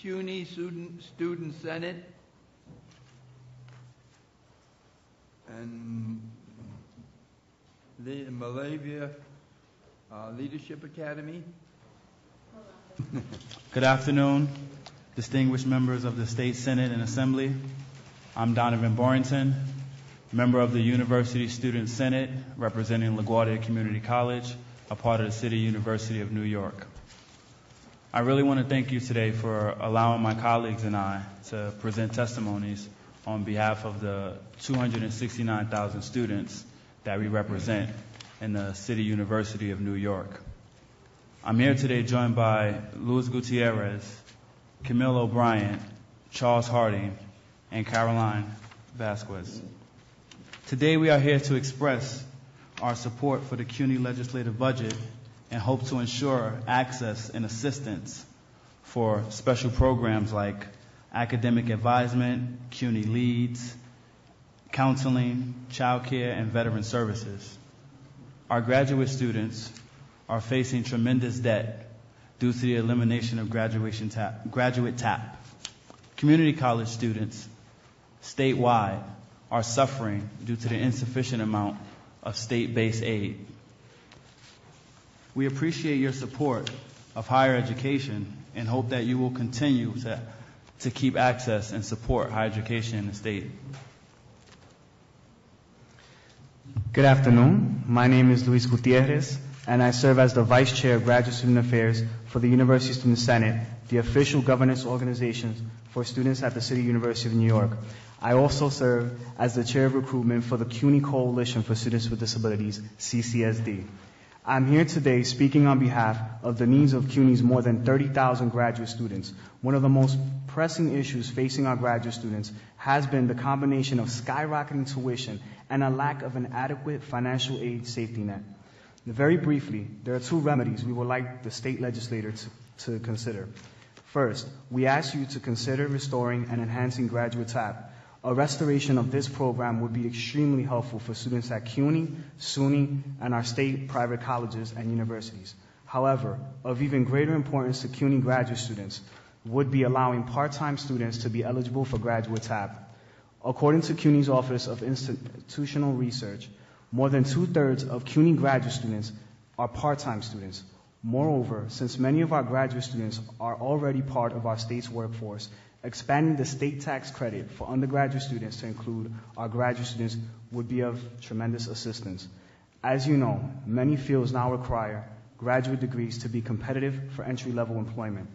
Cuny Student Senate, and the Malavia Leadership Academy. Good afternoon, distinguished members of the State Senate and Assembly. I'm Donovan Borrington, member of the University Student Senate representing LaGuardia Community College, a part of the City University of New York. I really want to thank you today for allowing my colleagues and I to present testimonies on behalf of the 269,000 students that we represent in the City University of New York. I'm here today joined by Luis Gutierrez, Camille O'Brien, Charles Harding, and Caroline Vasquez. Today we are here to express our support for the Cuny legislative budget and hope to ensure access and assistance for special programs like academic advisement, Cuny Leads, counseling, child care, and veteran services. Our graduate students are facing tremendous debt due to the elimination of graduate TAP. Community college students statewide are suffering due to the insufficient amount of state-based aid. We appreciate your support of higher education and hope that you will continue to keep access and support higher education in the state. Good afternoon. My name is Luis Gutierrez, and I serve as the Vice Chair of Graduate Student Affairs for the University Student Senate, the official governance organization for students at the City University of New York. I also serve as the Chair of Recruitment for the Cuny Coalition for Students with Disabilities, CCSD. I'm here today speaking on behalf of the needs of CUNY's more than 30,000 graduate students. One of the most pressing issues facing our graduate students has been the combination of skyrocketing tuition and a lack of an adequate financial aid safety net. Very briefly, there are two remedies we would like the state legislator to consider. First, we ask you to consider restoring and enhancing graduate TAP. A restoration of this program would be extremely helpful for students at Cuny, SUNY, and our state private colleges and universities. However, of even greater importance to Cuny graduate students would be allowing part-time students to be eligible for graduate TAP. According to CUNY's Office of Institutional Research, more than 2/3 of Cuny graduate students are part-time students. Moreover, since many of our graduate students are already part of our state's workforce, expanding the state tax credit for undergraduate students to include our graduate students would be of tremendous assistance. As you know, many fields now require graduate degrees to be competitive for entry-level employment.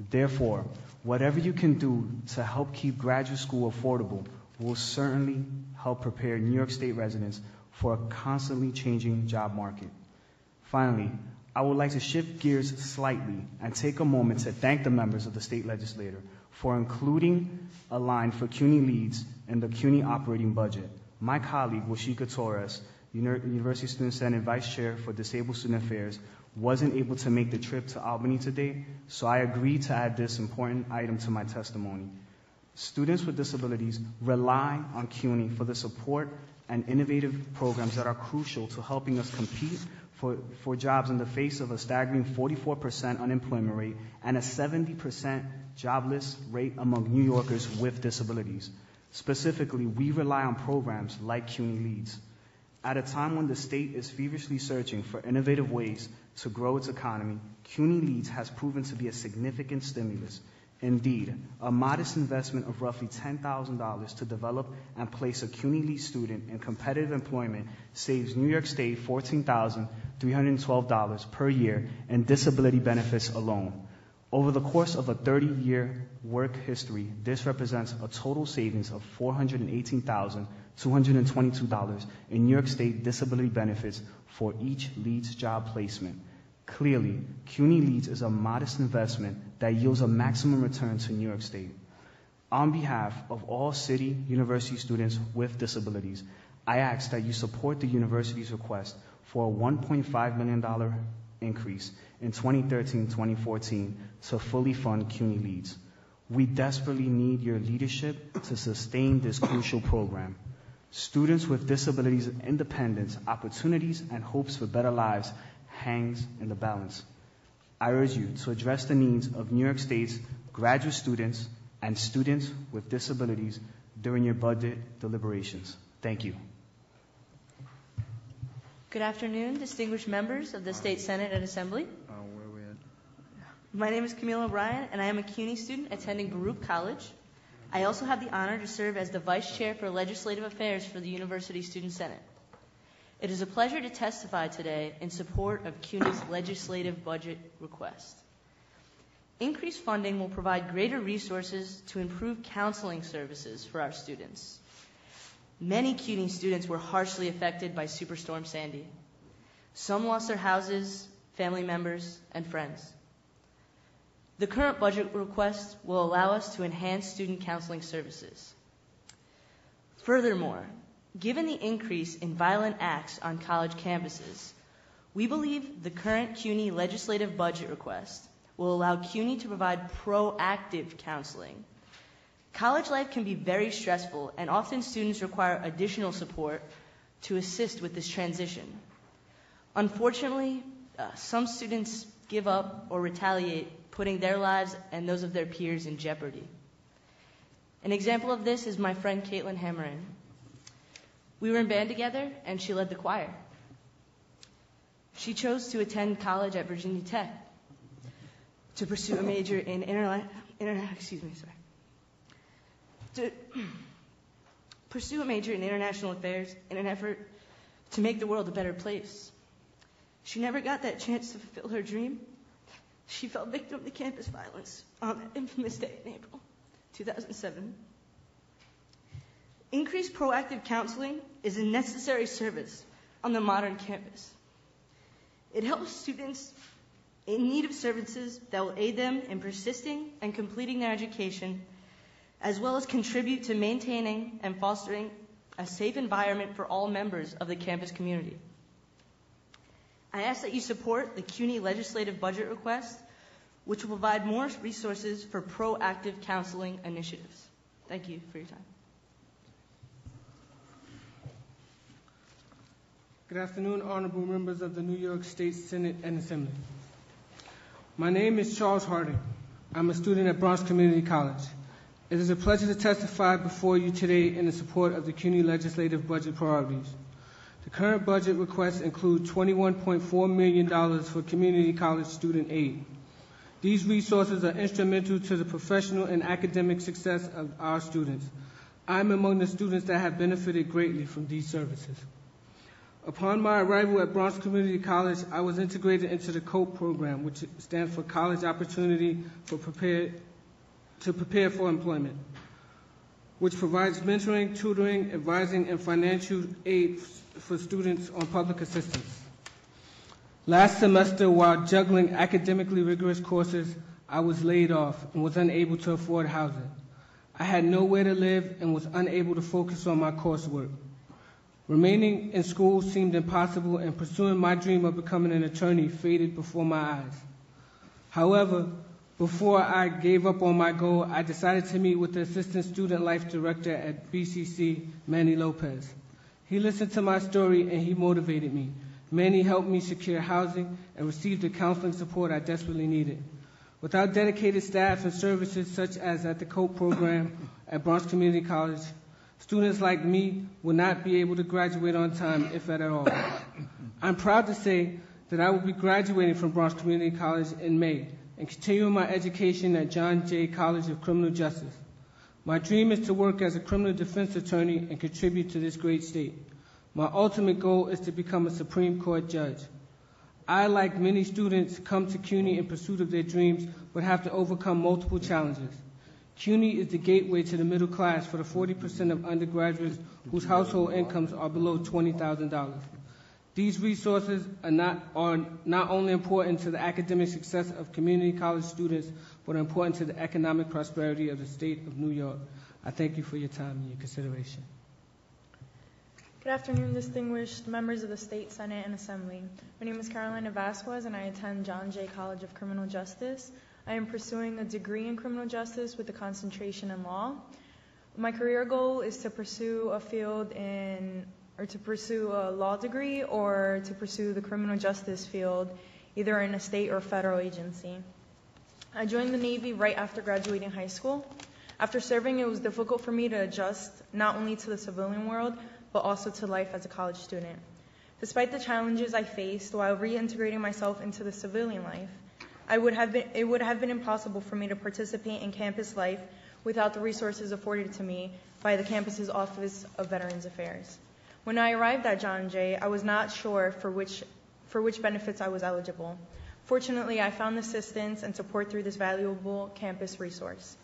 Therefore, whatever you can do to help keep graduate school affordable will certainly help prepare New York State residents for a constantly changing job market. Finally, I would like to shift gears slightly and take a moment to thank the members of the state legislature for including a line for Cuny Leads in the Cuny operating budget. My colleague, Washika Torres, University Student Senate Vice Chair for Disabled Student Affairs, wasn't able to make the trip to Albany today, so I agreed to add this important item to my testimony. Students with disabilities rely on Cuny for the support and innovative programs that are crucial to helping us compete for jobs in the face of a staggering 44% unemployment rate and a 70% jobless rate among New Yorkers with disabilities. Specifically, we rely on programs like Cuny Leads. At a time when the state is feverishly searching for innovative ways to grow its economy, Cuny Leads has proven to be a significant stimulus. Indeed, a modest investment of roughly $10,000 to develop and place a Cuny Lead student in competitive employment saves New York State $14,312 per year in disability benefits alone. Over the course of a 30-year work history, this represents a total savings of $418,222 in New York State disability benefits for each Leads job placement. Clearly, Cuny Leads is a modest investment that yields a maximum return to New York State. On behalf of all city university students with disabilities, I ask that you support the university's request for a $1.5 million increase in 2013-2014 to fully fund Cuny Leads. We desperately need your leadership to sustain this crucial program. Students with disabilities' independence, opportunities, and hopes for better lives hangs in the balance. I urge you to address the needs of New York State's graduate students, and students with disabilities during your budget deliberations. Thank you. Good afternoon, distinguished members of the State Senate and Assembly. Where we at? My name is Camille O'Brien, and I am a Cuny student attending Baruch College. I also have the honor to serve as the Vice Chair for Legislative Affairs for the University Student Senate. It is a pleasure to testify today in support of CUNY's legislative budget request. Increased funding will provide greater resources to improve counseling services for our students. Many CUNY students were harshly affected by Superstorm Sandy. Some lost their houses, family members, and friends. The current budget request will allow us to enhance student counseling services. Furthermore, given the increase in violent acts on college campuses, we believe the current CUNY legislative budget request will allow CUNY to provide proactive counseling. College life can be very stressful, and often students require additional support to assist with this transition. Unfortunately, some students give up or retaliate, putting their lives and those of their peers in jeopardy. An example of this is my friend Caitlin Hammerin. We were in band together, and she led the choir. She chose to attend college at Virginia Tech to pursue a major in international affairs in an effort to make the world a better place. She never got that chance to fulfill her dream. She fell victim to campus violence on that infamous day in April 2007. Increased proactive counseling is a necessary service on the modern campus. It helps students in need of services that will aid them in persisting and completing their education, as well as contribute to maintaining and fostering a safe environment for all members of the campus community. I ask that you support the CUNY legislative budget request, which will provide more resources for proactive counseling initiatives. Thank you for your time. Good afternoon, honorable members of the New York State Senate and Assembly. My name is Charles Harding. I'm a student at Bronx Community College. It is a pleasure to testify before you today in the support of the CUNY legislative budget priorities. The current budget requests include $21.4 million for community college student aid. These resources are instrumental to the professional and academic success of our students. I'm among the students that have benefited greatly from these services. Upon my arrival at Bronx Community College, I was integrated into the COPE program, which stands for College Opportunity to Prepare for Employment, which provides mentoring, tutoring, advising, and financial aid for students on public assistance. Last semester, while juggling academically rigorous courses, I was laid off and was unable to afford housing. I had nowhere to live and was unable to focus on my coursework. Remaining in school seemed impossible, and pursuing my dream of becoming an attorney faded before my eyes. However, before I gave up on my goal, I decided to meet with the Assistant Student Life Director at BCC, Manny Lopez. He listened to my story and he motivated me. Manny helped me secure housing and receive the counseling support I desperately needed. Without dedicated staff and services such as at the COPE program at Bronx Community College, students like me would not be able to graduate on time, if at all. I'm proud to say that I will be graduating from Bronx Community College in May and continuing my education at John Jay College of Criminal Justice. My dream is to work as a criminal defense attorney and contribute to this great state. My ultimate goal is to become a Supreme Court judge. I, like many students, come to CUNY in pursuit of their dreams, but have to overcome multiple challenges. CUNY is the gateway to the middle class for the 40% of undergraduates whose household incomes are below $20,000. These resources are not only important to the academic success of community college students, but are important to the economic prosperity of the state of New York. I thank you for your time and your consideration. Good afternoon, distinguished members of the State Senate and Assembly. My name is Carolina Vasquez, and I attend John Jay College of Criminal Justice. I am pursuing a degree in criminal justice with a concentration in law. My career goal is to pursue a law degree or to pursue the criminal justice field, either in a state or federal agency. I joined the Navy right after graduating high school. After serving, it was difficult for me to adjust not only to the civilian world, but also to life as a college student. Despite the challenges I faced while reintegrating myself into the civilian life, it would have been impossible for me to participate in campus life without the resources afforded to me by the campus's Office of Veterans Affairs. When I arrived at John Jay, I was not sure for which benefits I was eligible. Fortunately, I found assistance and support through this valuable campus resource.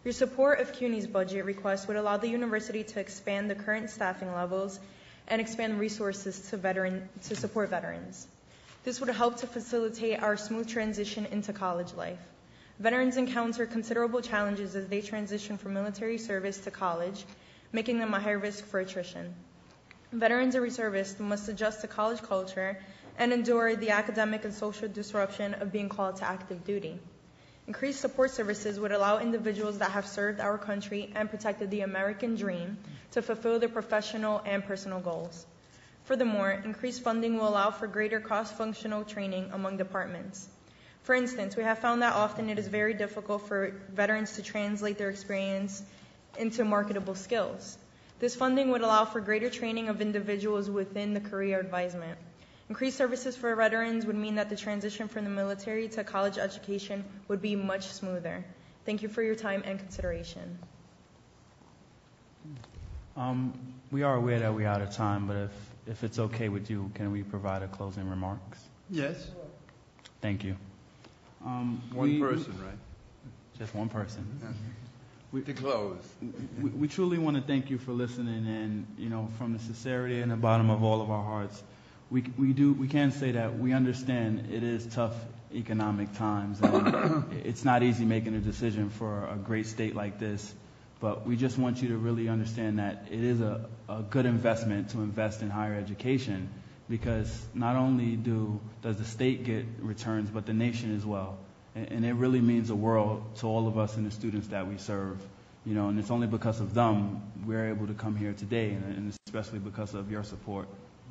Your support of CUNY's budget request would allow the university to expand the current staffing levels and expand resources to support veterans. This would help to facilitate our smooth transition into college life. Veterans encounter considerable challenges as they transition from military service to college, making them a high risk for attrition. Veterans and reservists must adjust to college culture and endure the academic and social disruption of being called to active duty. Increased support services would allow individuals that have served our country and protected the American dream to fulfill their professional and personal goals. Furthermore, increased funding will allow for greater cross-functional training among departments. For instance, we have found that often it is very difficult for veterans to translate their experience into marketable skills. This funding would allow for greater training of individuals within the career advisement. Increased services for veterans would mean that the transition from the military to college education would be much smoother. Thank you for your time and consideration. We are aware that we're out of time, but if it's okay with you, can we provide a closing remarks? Yes, Thank you. one person, right? Just one person. To close. We truly want to thank you for listening, and from the sincerity and the bottom of all of our hearts, we can say that we understand it is tough economic times, and it's not easy making a decision for a great state like this. But we just want you to really understand that it is a good investment to invest in higher education, because not only does the state get returns, but the nation as well. And it really means the world to all of us and the students that we serve. And it's only because of them we're able to come here today, and especially because of your support.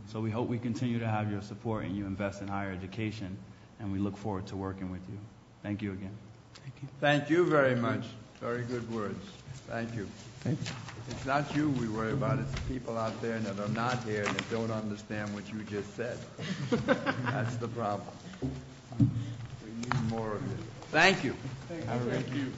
So we hope we continue to have your support and you invest in higher education, and we look forward to working with you. Thank you again. Thank you. Thank you very much. Very good words. Thank you. Thank you. It's not you we worry about, it's the people out there that are not here and that don't understand what you just said. That's the problem. We need more of this. Thank you. Thank you.